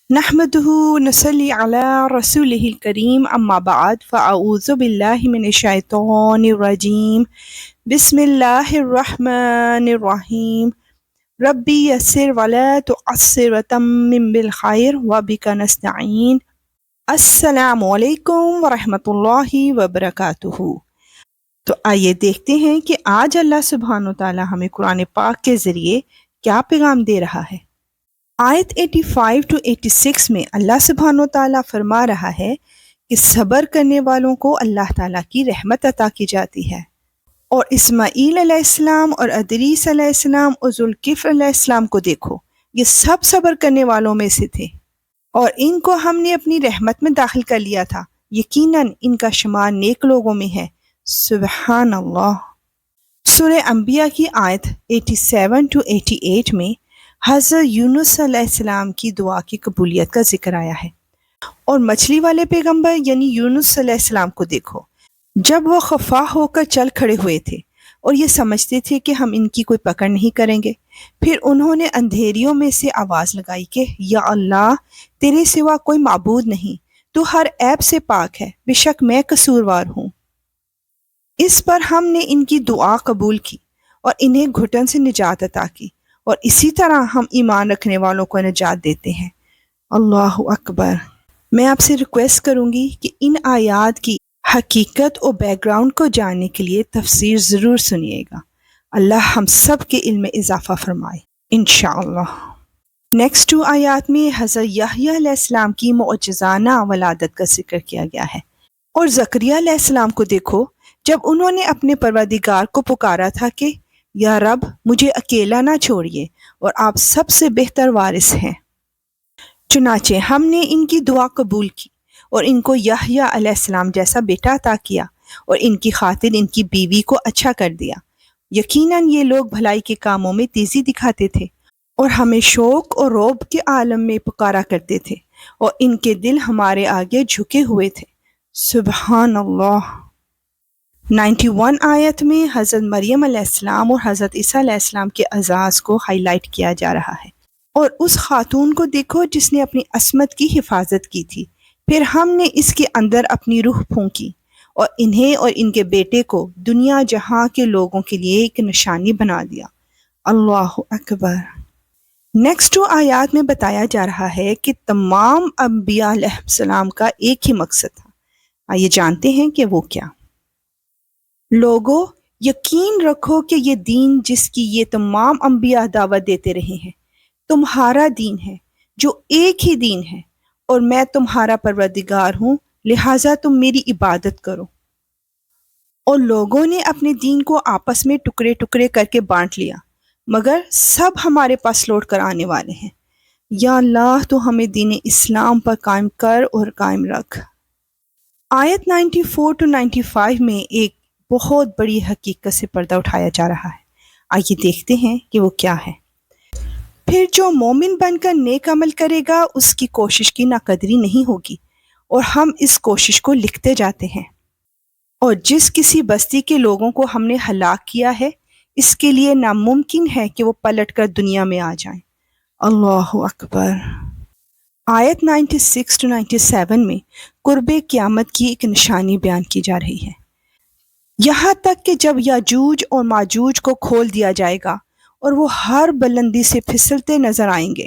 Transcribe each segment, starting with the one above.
نحمده نصلي على رسوله الكريم أما بعد فأعوذ بالله من الشيطان الرجيم بسم الله الرحمن الرحيم ربي يسر ولا تعسر وتمم بالخير وبك نستعين السلام علیکم ورحمۃ اللہ وبرکاتہ۔ تو آئیے دیکھتے ہیں کہ آج اللہ سبحانہ و تعالی ہمیں قرآن پاک کے ذریعے کیا پیغام دے رہا ہے۔ آیت 85 to 86 میں اللہ سبحانہ و تعالیٰ فرما رہا ہے کہ صبر کرنے والوں کو اللہ تعالیٰ کی رحمت عطا کی جاتی ہے، اور اسماعیل علیہ السلام اور ادریس علیہ السلام اور ذوالکفل علیہ السلام کو دیکھو، یہ سب صبر کرنے والوں میں سے تھے اور ان کو ہم نے اپنی رحمت میں داخل کر لیا تھا، یقیناً ان کا شمار نیک لوگوں میں ہے۔ سبحان اللہ۔ سورہ انبیاء کی آیت 87 to 88 میں حضرت یونس علیہ السلام کی دعا کی قبولیت کا ذکر آیا ہے، اور مچھلی والے پیغمبر یعنی یونس علیہ السلام کو دیکھو، جب وہ خفا ہو کر چل کھڑے ہوئے تھے اور یہ سمجھتے تھے کہ ہم ان کی کوئی پکڑ نہیں کریں گے، پھر انہوں نے اندھیریوں میں سے آواز لگائی کہ یا اللہ، تیرے سوا کوئی معبود نہیں، تو ہر عیب سے پاک ہے، بے شک میں قصوروار ہوں۔ اس پر ہم نے ان کی دعا قبول کی اور انہیں گھٹن سے نجات عطا کی، اور اسی طرح ہم ایمان رکھنے والوں کو نجات دیتے ہیں۔ اللہ اکبر۔ میں آپ سے ریکویسٹ کروں گی کہ ان آیات کی حقیقت اور بیک گراؤنڈ کو جاننے کے لیے تفسیر ضرور سنیے گا۔ اللہ ہم سب کے علم میں اضافہ فرمائے انشاءاللہ۔ نیکسٹ 2 آیات میں حضرت یحییٰ علیہ السلام کی معجزانہ ولادت کا ذکر کیا گیا ہے، اور زکریا علیہ السلام کو دیکھو، جب انہوں نے اپنے پروردگار کو پکارا تھا کہ یا رب، مجھے اکیلا نہ چھوڑیے اور آپ سب سے بہتر وارث ہیں، چنانچہ ہم نے ان کی دعا قبول کی اور ان کو یحییٰ علیہ السلام جیسا بیٹا عطا کیا، اور ان کی خاطر ان کی بیوی کو اچھا کر دیا۔ یقیناً یہ لوگ بھلائی کے کاموں میں تیزی دکھاتے تھے اور ہمیں شوق اور رعب کے عالم میں پکارا کرتے تھے، اور ان کے دل ہمارے آگے جھکے ہوئے تھے۔ سبحان اللہ۔ 91 آیت میں حضرت مریم علیہ السلام اور حضرت عیسیٰ علیہ السلام کے اعزاز کو ہائی لائٹ کیا جا رہا ہے، اور اس خاتون کو دیکھو جس نے اپنی عصمت کی حفاظت کی تھی، پھر ہم نے اس کے اندر اپنی روح پھونکی اور انہیں اور ان کے بیٹے کو دنیا جہاں کے لوگوں کے لیے ایک نشانی بنا دیا۔ اللہ اکبر۔ نیکسٹ 2 آیات میں بتایا جا رہا ہے کہ تمام انبیاء علیہ السلام کا ایک ہی مقصد تھا۔ آئیے جانتے ہیں کہ وہ کیا۔ لوگوں، یقین رکھو کہ یہ دین جس کی یہ تمام انبیاء دعوت دیتے رہے ہیں تمہارا دین ہے، جو ایک ہی دین ہے، اور میں تمہارا پروردگار ہوں، لہٰذا تم میری عبادت کرو۔ اور لوگوں نے اپنے دین کو آپس میں ٹکڑے ٹکڑے کر کے بانٹ لیا، مگر سب ہمارے پاس لوٹ کر آنے والے ہیں۔ یا اللہ، تو ہمیں دین اسلام پر قائم کر اور قائم رکھ۔ آیت 94 to 95 میں ایک بہت بڑی حقیقت سے پردہ اٹھایا جا رہا ہے۔ آئیے دیکھتے ہیں کہ وہ کیا ہے۔ پھر جو مومن بن کر نیک عمل کرے گا اس کی کوشش کی ناقدری نہیں ہوگی، اور ہم اس کوشش کو لکھتے جاتے ہیں۔ اور جس کسی بستی کے لوگوں کو ہم نے ہلاک کیا ہے، اس کے لیے ناممکن ہے کہ وہ پلٹ کر دنیا میں آ جائیں۔ اللہ اکبر۔ آیت 96 to 97 میں قرب قیامت کی ایک نشانی بیان کی جا رہی ہے، یہاں تک کہ جب یاجوج اور ماجوج کو کھول دیا جائے گا اور وہ ہر بلندی سے پھسلتے نظر آئیں گے،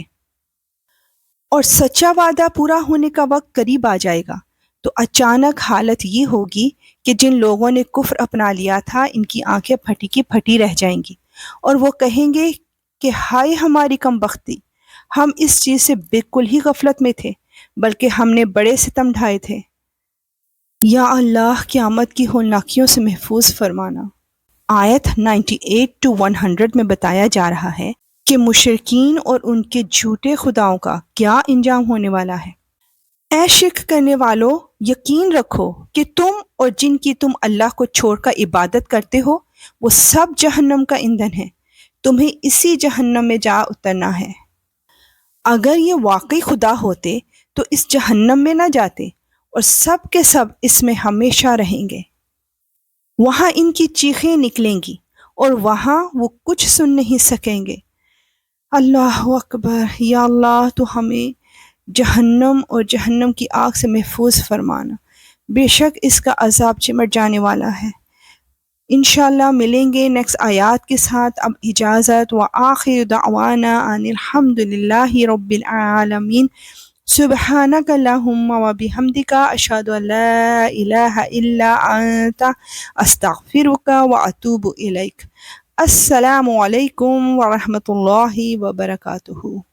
اور سچا وعدہ پورا ہونے کا وقت قریب آ جائے گا، تو اچانک حالت یہ ہوگی کہ جن لوگوں نے کفر اپنا لیا تھا ان کی آنکھیں پھٹی کی پھٹی رہ جائیں گی، اور وہ کہیں گے کہ ہائے ہماری کم بختی، ہم اس چیز سے بالکل ہی غفلت میں تھے، بلکہ ہم نے بڑے ستم ڈھائے تھے۔ یا اللہ، قیامت کی ہولناکیوں سے محفوظ فرمانا۔ آیت 98 to 100 میں بتایا جا رہا ہے کہ مشرکین اور ان کے جھوٹے خداؤں کا کیا انجام ہونے والا ہے۔ اے شرک کرنے والوں، یقین رکھو کہ تم اور جن کی تم اللہ کو چھوڑ کر عبادت کرتے ہو وہ سب جہنم کا ایندھن ہے، تمہیں اسی جہنم میں جا اترنا ہے۔ اگر یہ واقعی خدا ہوتے تو اس جہنم میں نہ جاتے، اور سب کے سب اس میں ہمیشہ رہیں گے۔ وہاں ان کی چیخیں نکلیں گی اور وہاں وہ کچھ سن نہیں سکیں گے۔ اللہ اکبر۔ یا اللہ، تو ہمیں جہنم اور جہنم کی آگ سے محفوظ فرمانا۔ بے شک اس کا عذاب چمٹ جانے والا ہے۔ انشاءاللہ ملیں گے نیکسٹ آیات کے ساتھ۔ اب اجازت، وآخر دعوانا ان الحمد للہ رب العالمین۔ سبحانک اللہم وبحمدک، اشہد ان لا الہ الا انت، استغفرک واتوب الیک۔ السلام علیکم ورحمۃ اللہ وبرکاتہ۔